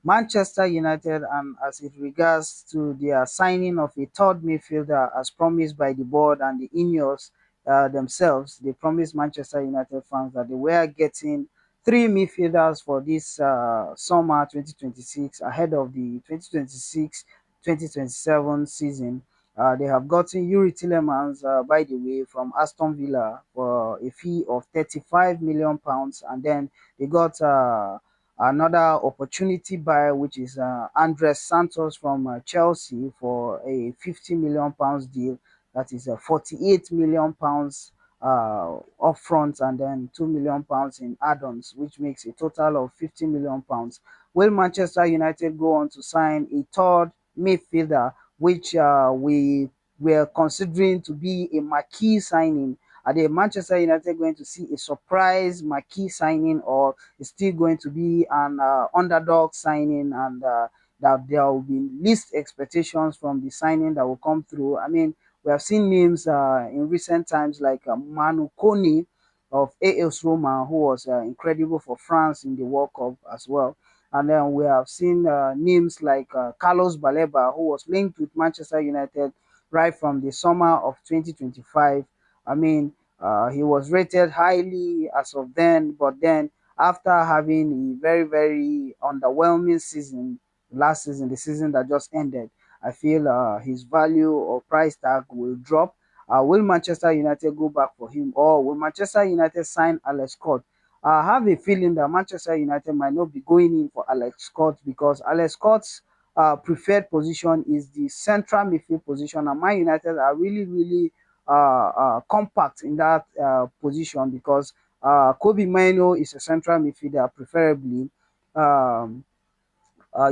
Manchester United, and as it regards to their signing of a third midfielder as promised by the board and the Ineos themselves, they promised Manchester United fans that they were getting three midfielders for this summer 2026 ahead of the 2026-2027 season. They have gotten Yuri Tillemans, by the way, from Aston Villa for a fee of £35 million, and then they got another opportunity buy, which is Andres Santos from Chelsea for a £50 million deal. That is £48 million upfront, and then £2 million in add-ons, which makes a total of £50 million. Will Manchester United go on to sign a third midfielder, which we were considering to be a marquee signing? Are the Manchester United going to see a surprise marquee signing, or is still going to be an underdog signing, and that there will be least expectations from the signing that will come through? I mean, we have seen names in recent times like Manu Kone of AS Roma, who was incredible for France in the World Cup as well. And then we have seen names like Carlos Baleba, who was linked with Manchester United right from the summer of 2025. I mean, he was rated highly as of then, but then after having a very, very underwhelming season last season, the season that just ended, I feel his value or price tag will drop. Will Manchester United go back for him, or will Manchester United sign Alex Scott? I have a feeling that Manchester United might not be going in for Alex Scott, because Alex Scott's preferred position is the central midfield position, and Man United are really, really compact in that position, because Kobe Mino is a central midfielder, preferably. Um,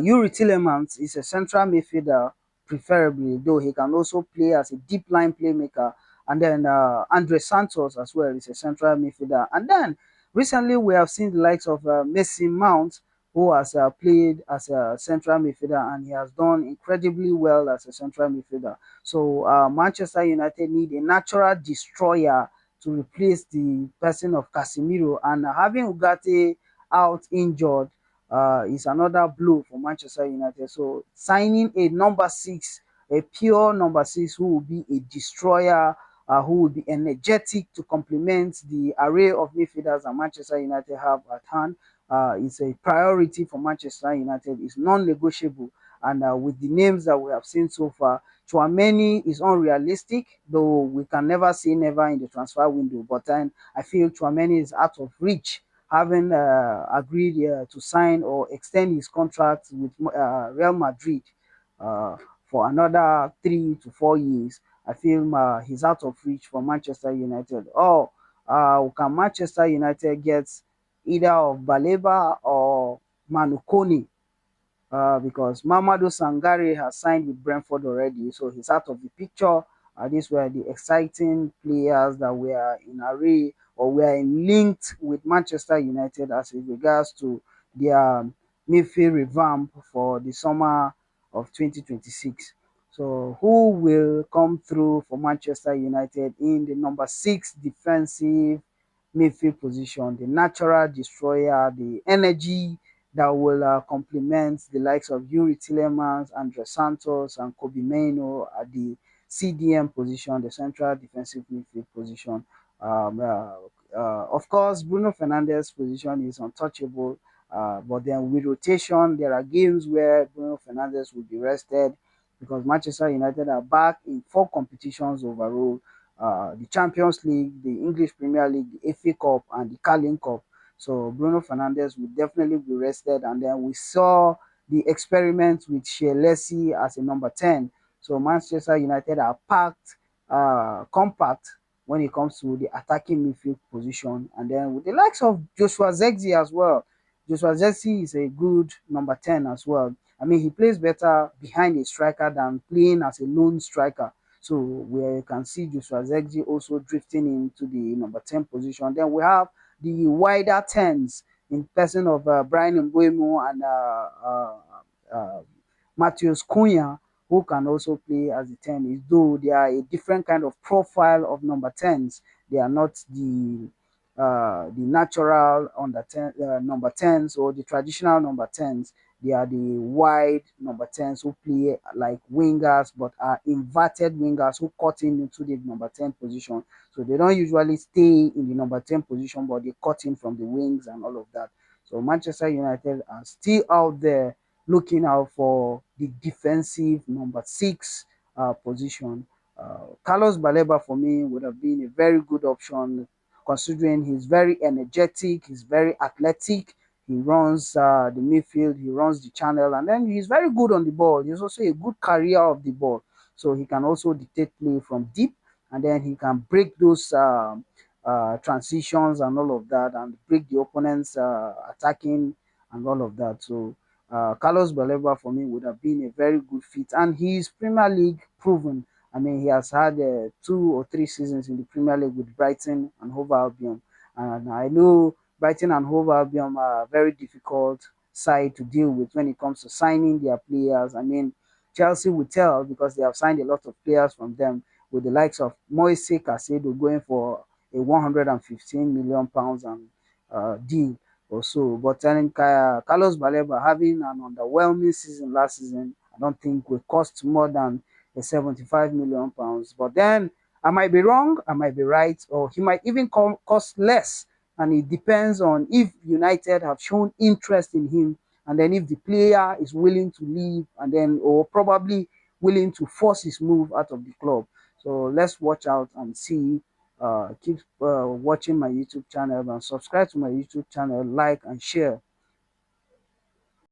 Yuri Tillemans is a central midfielder, preferably, though he can also play as a deep line playmaker. And then Andre Santos as well is a central midfielder. And then recently we have seen the likes of Messi Mount, who has played as a central midfielder, and he has done incredibly well as a central midfielder. So Manchester United need a natural destroyer to replace the person of Casemiro, and having Ugarte out injured is another blow for Manchester United. So signing a number six, a pure number six, who will be a destroyer, who will be energetic to complement the array of midfielders that Manchester United have at hand, is a priority for Manchester United. It's non-negotiable. And with the names that we have seen so far, Chouameni is unrealistic, though we can never say never in the transfer window. But then I feel Chouameni is out of reach, having agreed to sign or extend his contract with Real Madrid uh, for another 3 to 4 years. I feel he's out of reach for Manchester United. Or can Manchester United get either of Baleba or Manukoni, because Mamadou Sangare has signed with Brentford already, so he's out of the picture. These were the exciting players that were in array or were linked with Manchester United as it regards to their midfield revamp for the summer of 2026. So, who will come through for Manchester United in the number six defensive midfield position? The natural destroyer, the energy that will complement the likes of Yuri Tillemans, Andre Santos, and Kobe Mano at the CDM position, the central defensive midfield position. Of course, Bruno Fernandes' position is untouchable, but then with rotation, there are games where Bruno Fernandes will be rested, because Manchester United are back in four competitions overall: the Champions League, the English Premier League, the FA Cup, and the Carling Cup. So Bruno Fernandes will definitely be rested. And then we saw the experiment with Shea as a number 10. So Manchester United are packed, compact when it comes to the attacking midfield position. And then with the likes of Joshua Zexi as well. Joshua Zexi is a good number 10 as well. I mean, he plays better behind a striker than playing as a lone striker. So we can see Joshua Zexi also drifting into the number 10 position. Then we have the wider tens in person of Brian Mbuemo and uh, Matheus Cunha, who can also play as the 10, though they are a different kind of profile of number 10s. They are not the the natural under 10 number 10s, or the traditional number 10s. They are the wide number 10s who play like wingers, but are inverted wingers who cut in into the number 10 position. So they don't usually stay in the number 10 position, but they cut in from the wings and all of that. So Manchester United are still out there looking out for the defensive number 6 position. Carlos Baleba for me would have been a very good option, considering he's very energetic, he's very athletic. He runs the midfield, he runs the channel, and then he's very good on the ball. He's also a good carrier of the ball, so he can also dictate play from deep, and then he can break those transitions and all of that, and break the opponent's attacking and all of that. So Carlos Baleba for me would have been a very good fit, and he's Premier League proven. I mean, he has had 2 or 3 seasons in the Premier League with Brighton and Hove Albion, and I know Brighton and Hove Albion are a very difficult side to deal with when it comes to signing their players. I mean, Chelsea will tell because they have signed a lot of players from them, with the likes of Moise Caicedo going for a 115 million pounds and deal or so. But then Carlos Baleba having an underwhelming season last season, I don't think will cost more than a 75 million pounds. But then I might be wrong, I might be right, or he might even cost less. And it depends on if United have shown interest in him, and then if the player is willing to leave, and then or probably willing to force his move out of the club. So let's watch out and see. Keep watching my YouTube channel and subscribe to my YouTube channel, like and share.